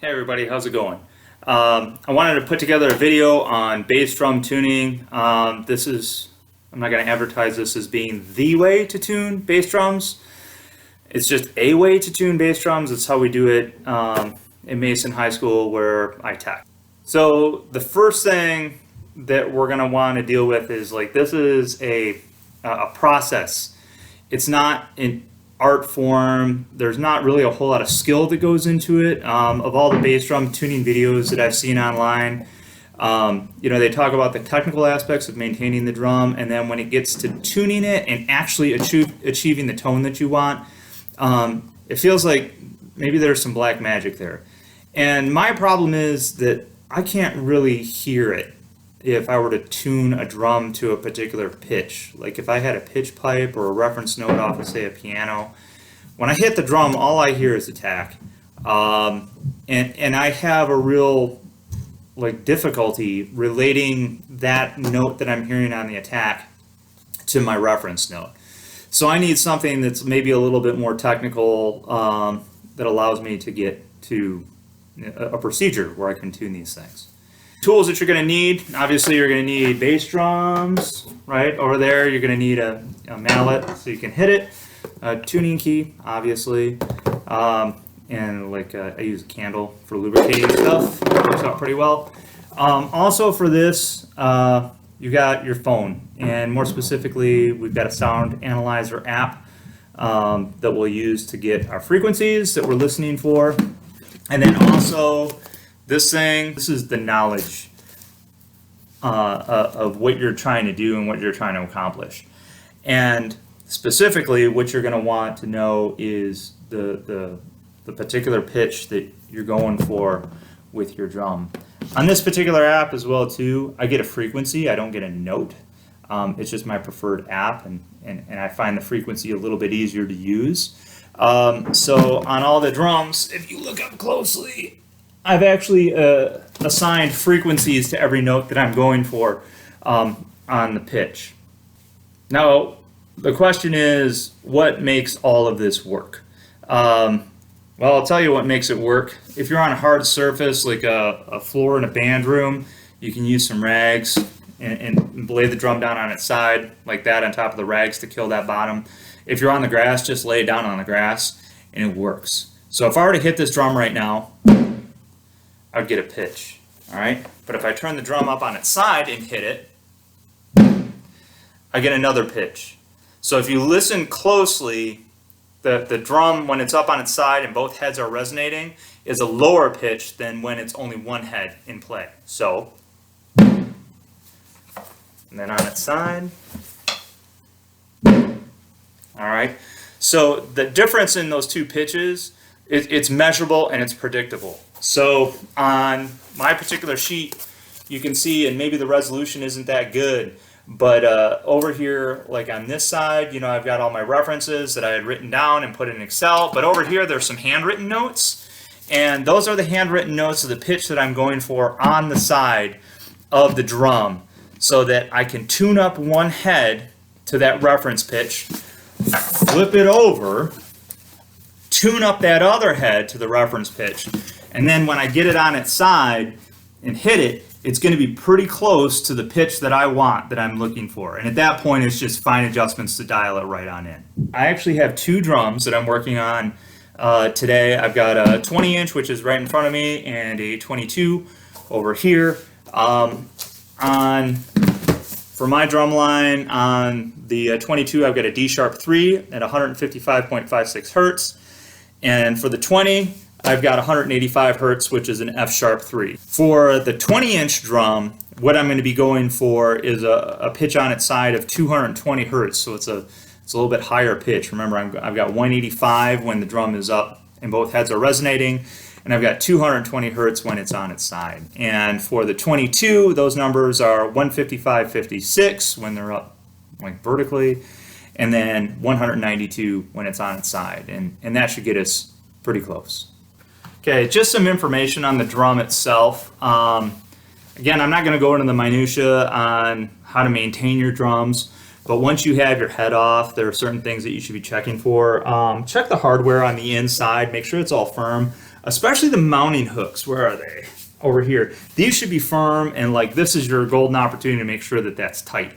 Hey everybody, how's it going? I wanted to put together a video on bass drum tuning. I'm not going to advertise this as being the way to tune bass drums. It's just a way to tune bass drums. It's how we do it in Mason High School where I tech. So the first thing that we're going to want to deal with is this is a process. It's not an art form. There's not really a whole lot of skill that goes into it. Of all the bass drum tuning videos that I've seen online, they talk about the technical aspects of maintaining the drum, and then when it gets to tuning it and actually achieving the tone that you want, it feels like maybe there's some black magic there. And my problem is that I can't really hear it if I were to tune a drum to a particular pitch. Like if I had a pitch pipe or a reference note off of, say, a piano, when I hit the drum, all I hear is attack. And I have a real difficulty relating that note that I'm hearing on the attack to my reference note. So I need something that's maybe a little bit more technical, that allows me to get to a procedure where I can tune these things. Tools that you're going to need, obviously you're going to need bass drums, right? Over there you're going to need a mallet so you can hit it, a tuning key, obviously, and I use a candle for lubricating stuff. It works out pretty well. Also for this, you got your phone, and more specifically, we've got a sound analyzer app that we'll use to get our frequencies that we're listening for. And then also this is the knowledge of what you're trying to do and what you're trying to accomplish. And specifically, what you're going to want to know is the particular pitch that you're going for with your drum. On this particular app as well too, I get a frequency. I don't get a note. It's just my preferred app, and I find the frequency a little bit easier to use. So on all the drums, if you look up closely, I've actually assigned frequencies to every note that I'm going for on the pitch. Now, the question is, what makes all of this work? Well, I'll tell you what makes it work. If you're on a hard surface like a floor in a band room, you can use some rags and lay the drum down on its side like that on top of the rags to kill that bottom. If you're on the grass, just lay it down on the grass and it works. So if I were to hit this drum right now, I would get a pitch, all right? But if I turn the drum up on its side and hit it, I get another pitch. So if you listen closely, the drum, when it's up on its side and both heads are resonating, is a lower pitch than when it's only one head in play. So, and then on its side. All right, so the difference in those two pitches, it's measurable and it's predictable. So on my particular sheet, you can see, and maybe the resolution isn't that good, but over here, like on this side, I've got all my references that I had written down and put in Excel, but over here there's some handwritten notes, and those are the handwritten notes of the pitch that I'm going for on the side of the drum, so that I can tune up one head to that reference pitch, flip it over, tune up that other head to the reference pitch, and then when I get it on its side and hit it, it's going to be pretty close to the pitch that I want, that I'm looking for. And at that point, it's just fine adjustments to dial it right on in. I actually have two drums that I'm working on today. I've got a 20-inch, which is right in front of me, and a 22 over here. For my Drumline, on the 22, I've got a D sharp 3 at 155.56 hertz. And for the 20, I've got 185 hertz, which is an F sharp 3. For the 20-inch drum, what I'm going to be going for is a pitch on its side of 220 hertz. So it's a little bit higher pitch. Remember, I've got 185 when the drum is up and both heads are resonating, and I've got 220 hertz when it's on its side. And for the 22, those numbers are 155.56 when they're up vertically, and then 192 when it's on its side. And that should get us pretty close. Okay, just some information on the drum itself. Again, I'm not going to go into the minutia on how to maintain your drums, but once you have your head off, there are certain things that you should be checking for. Check the hardware on the inside, make sure it's all firm. especially the mounting hooks. Where are they? Over here. These should be firm, and like this is your golden opportunity to make sure that that's tight.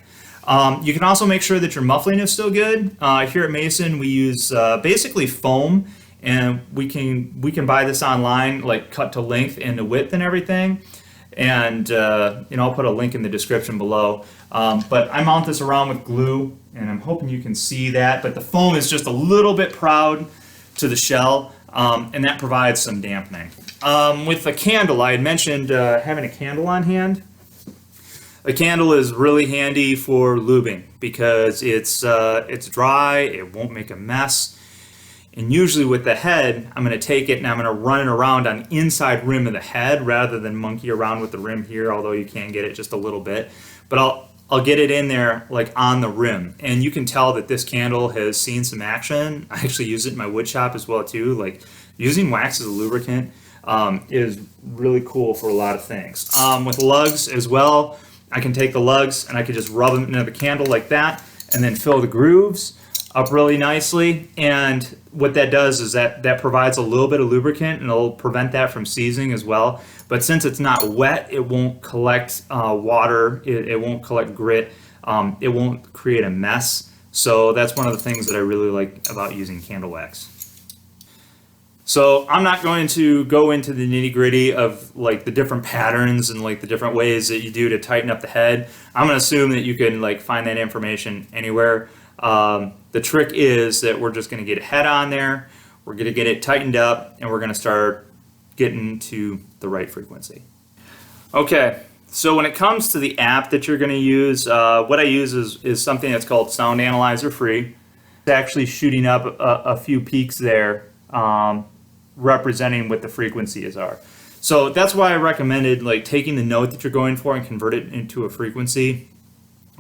You can also make sure that your muffling is still good. Here at Mason, we use basically foam, and we can buy this online, like cut to length and to width and everything. And I'll put a link in the description below. But I mount this around with glue, and I'm hoping you can see that. But the foam is just a little bit proud to the shell, and that provides some dampening. With the candle, I had mentioned having a candle on hand. A candle is really handy for lubing because it's dry, it won't make a mess. And usually with the head, I'm going to take it and I'm going to run it around on the inside rim of the head rather than monkey around with the rim here, although you can get it just a little bit. But I'll get it in there like on the rim. And you can tell that this candle has seen some action. I actually use it in my wood shop as well too. Like using wax as a lubricant is really cool for a lot of things. With lugs as well, I can take the lugs and I can just rub them into the candle like that and then fill the grooves up really nicely. And what that does is that provides a little bit of lubricant, and it'll prevent that from seizing as well. But since it's not wet, it won't collect water, it won't collect grit, it won't create a mess. So that's one of the things that I really like about using candle wax. So I'm not going to go into the nitty-gritty of like the different patterns and like the different ways that you do to tighten up the head. I'm going to assume that you can like find that information anywhere. The trick is that we're just going to get a head on there, we're going to get it tightened up, and we're going to start getting to the right frequency. Okay, so when it comes to the app that you're going to use, what I use is something that's called Sound Analyzer Free. It's actually shooting up a few peaks there, representing what the frequencies are. So that's why I recommended like taking the note that you're going for and convert it into a frequency.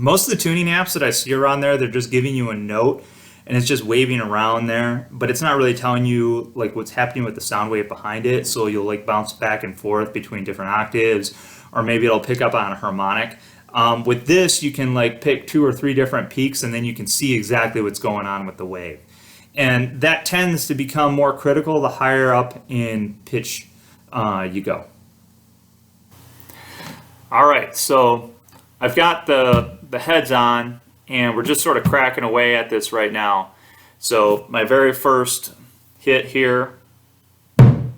Most of the tuning apps that I see around there, they're just giving you a note and it's just waving around there, but it's not really telling you like what's happening with the sound wave behind it. So you'll like bounce back and forth between different octaves, or maybe it'll pick up on a harmonic. With this, you can like pick 2 or 3 different peaks, and then you can see exactly what's going on with the wave. And that tends to become more critical the higher up in pitch you go. All right, so I've got the heads on, and we're just sort of cracking away at this right now. So my very first hit here, I'm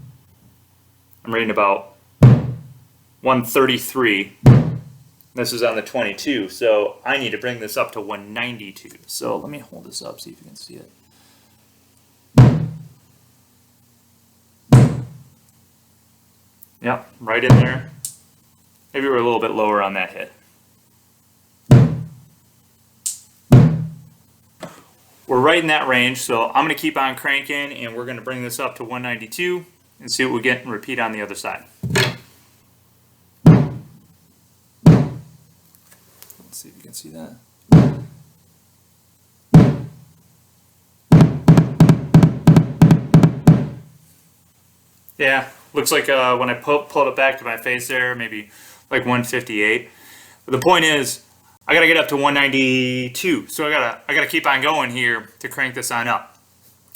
reading about 133. This is on the 22, so I need to bring this up to 192. So let me hold this up, see if you can see it. Yep, right in there. Maybe we're a little bit lower on that hit. We're right in that range, so I'm going to keep on cranking, and we're going to bring this up to 192 and see what we get and repeat on the other side. Let's see if you can see that. Yeah, looks like when I pulled it back to my face there, maybe like 158. But the point is, I gotta get up to 192, so I gotta keep on going here to crank this on up.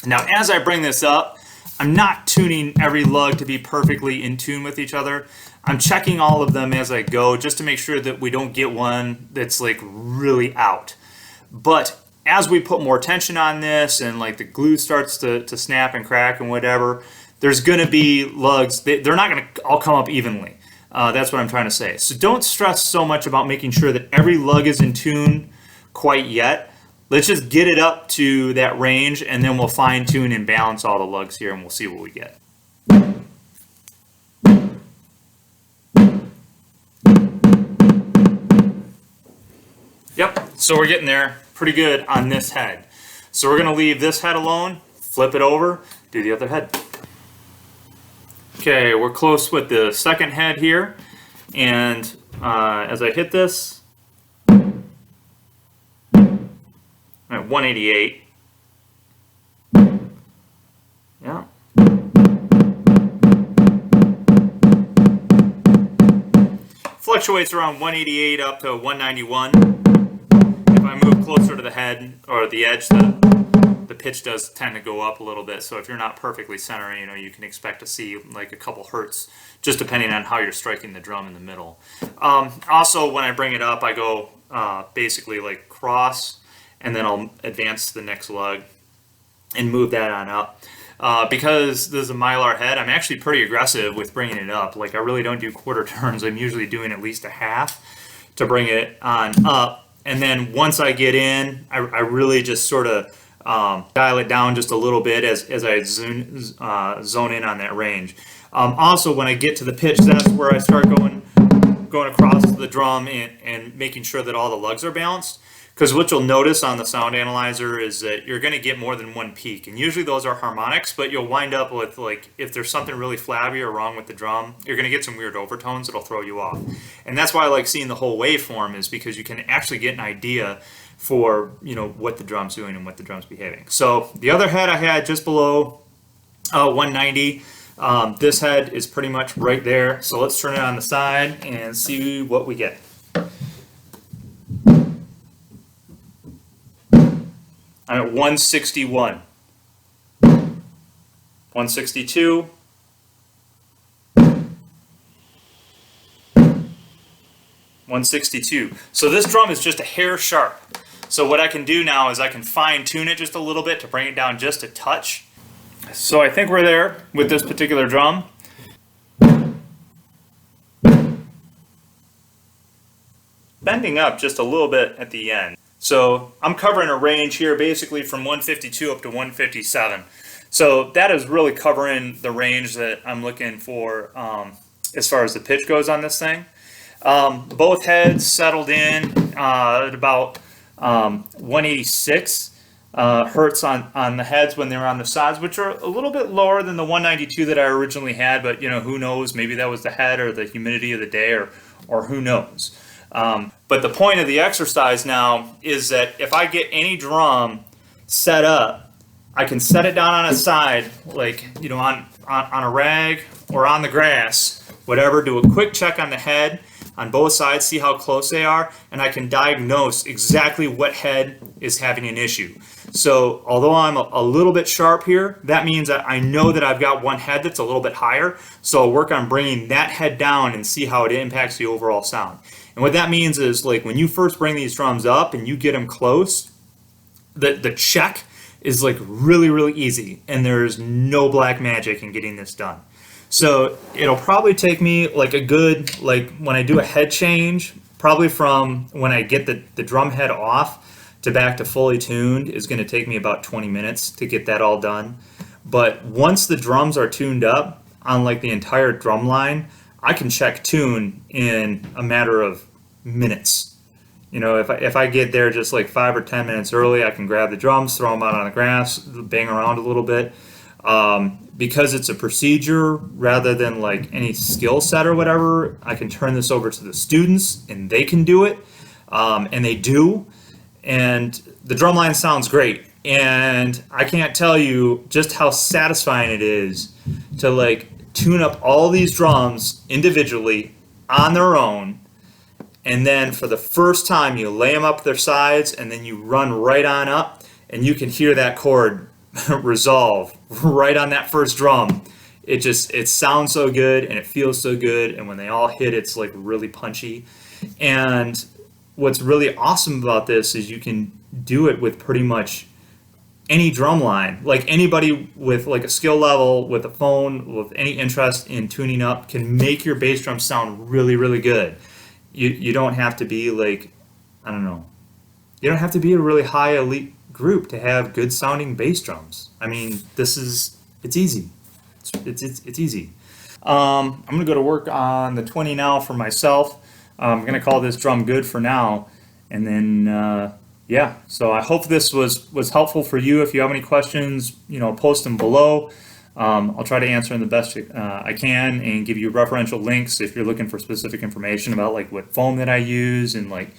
Now, as I bring this up, I'm not tuning every lug to be perfectly in tune with each other. I'm checking all of them as I go just to make sure that we don't get one that's like really out. But as we put more tension on this and like the glue starts to snap and crack and whatever, there's gonna be lugs, they're not gonna all come up evenly. That's what I'm trying to say. So don't stress so much about making sure that every lug is in tune quite yet. Let's just get it up to that range, and then we'll fine tune and balance all the lugs here, and we'll see what we get. Yep, so we're getting there pretty good on this head. So we're gonna leave this head alone, flip it over, do the other head. Okay, we're close with the second head here, and as I hit this, I'm at 188. Yeah. Fluctuates around 188 up to 191. If I move closer to the head or the edge, the the pitch does tend to go up a little bit. So if you're not perfectly centering, you know, you can expect to see like a couple hertz, just depending on how you're striking the drum in the middle. Also, when I bring it up, I go basically like cross, and then I'll advance to the next lug and move that on up. Because this is a Mylar head, I'm actually pretty aggressive with bringing it up. Like, I really don't do quarter turns. I'm usually doing at least a half to bring it on up. And then once I get in, I really just sort of dial it down just a little bit as I zone in on that range. Also, when I get to the pitch, that's where I start going across the drum and making sure that all the lugs are balanced. Because what you'll notice on the sound analyzer is that you're going to get more than one peak, and usually those are harmonics, but you'll wind up with, like, if there's something really flabby or wrong with the drum, you're going to get some weird overtones that'll throw you off. And that's why I like seeing the whole waveform, is because you can actually get an idea for, you know, what the drum's doing and what the drum's behaving. So the other head I had just below 190. This head is pretty much right there. So let's turn it on the side and see what we get. I'm at 161, 162, 162. So this drum is just a hair sharp. So what I can do now is I can fine tune it just a little bit to bring it down just a touch. So I think we're there with this particular drum. Bending up just a little bit at the end. So I'm covering a range here basically from 152 up to 157. So that is really covering the range that I'm looking for as far as the pitch goes on this thing. Both heads settled in at about 186 hertz on the heads when they were on the sides, which are a little bit lower than the 192 that I originally had, but you know, who knows, maybe that was the head or the humidity of the day, or who knows. But the point of the exercise now is that if I get any drum set up, I can set it down on a side, like, you know, on a rag or on the grass, whatever, do a quick check on the head on both sides, see how close they are, and I can diagnose exactly what head is having an issue. So although I'm a little bit sharp here, that means that I know that I've got one head that's a little bit higher, so I'll work on bringing that head down and see how it impacts the overall sound. And what that means is, like, when you first bring these drums up and you get them close, the check is like really, really easy, and there's no black magic in getting this done. So it'll probably take me like a good, like when I do a head change, probably from when I get the drum head off to back to fully tuned is going to take me about 20 minutes to get that all done. But once the drums are tuned up on like the entire drum line, I can check tune in a matter of minutes. You know, if I get there just like 5 or 10 minutes early, I can grab the drums, throw them out on the grass, bang around a little bit. Because it's a procedure rather than like any skill set or whatever, I can turn this over to the students and they can do it. And they do. And the drumline sounds great. And I can't tell you just how satisfying it is to like tune up all these drums individually on their own, and then for the first time you lay them up their sides and then you run right on up and you can hear that chord resolve right on that first drum. It sounds so good and it feels so good, and when they all hit, it's like really punchy. And what's really awesome about this is you can do it with pretty much any drum line. Like anybody with like a skill level, with a phone, with any interest in tuning up, can make your bass drum sound really, really good. You don't have to be like, I don't know, you don't have to be a really high elite group to have good sounding bass drums. I mean, it's easy. It's easy. I'm gonna go to work on the 20 now for myself. I'm gonna call this drum good for now, and then yeah, so I hope this was helpful for you. If you have any questions, you know, post them below. I'll try to answer them the best I can and give you referential links if you're looking for specific information about like what foam that I use and like,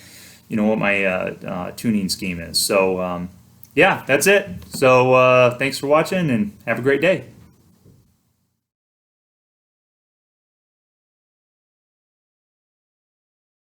you know, what my tuning scheme is. So yeah, that's it. So thanks for watching and have a great day.